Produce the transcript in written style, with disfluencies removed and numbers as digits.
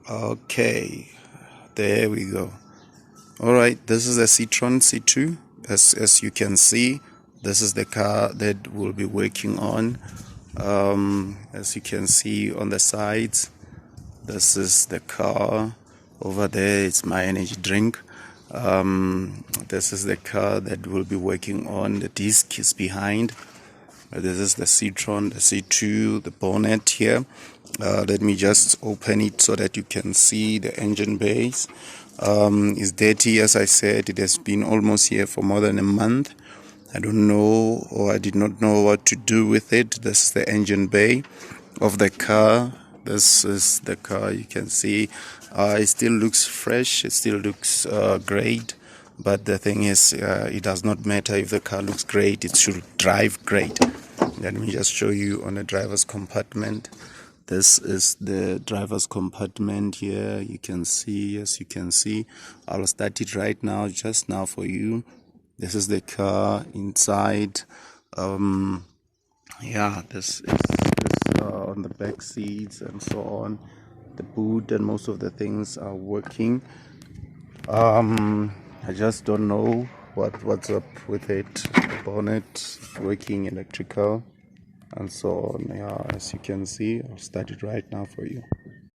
Okay, there we go. All right, this is a Citroen C2. As you can see, this is the car that we'll be working on. As you can see on the sides, this is the car. Over there, it's my energy drink. This is the car that we'll be working on. The disc is behind. This is the Citroen, the C2, the bonnet here. Let me just open it so that you can see the engine base. It's dirty, as I said. It has been almost here for more than a month. I don't know, or I did not know what to do with it. This is the engine bay of the car. This is the car. You can see it still looks fresh. It still looks great. But the thing is, it does not matter if the car looks great. It should drive great. Let me just show you on the driver's compartment. This is the driver's compartment here. You can see, as you can see. I'll start it right now, just now for you. This is the car inside. Yeah, this is on the back seats and so on. The boot and most of the things are working. I just don't know what's up with it. The bonnet working, electrical and so on. Yeah, as you can see, I'll start it right now for you.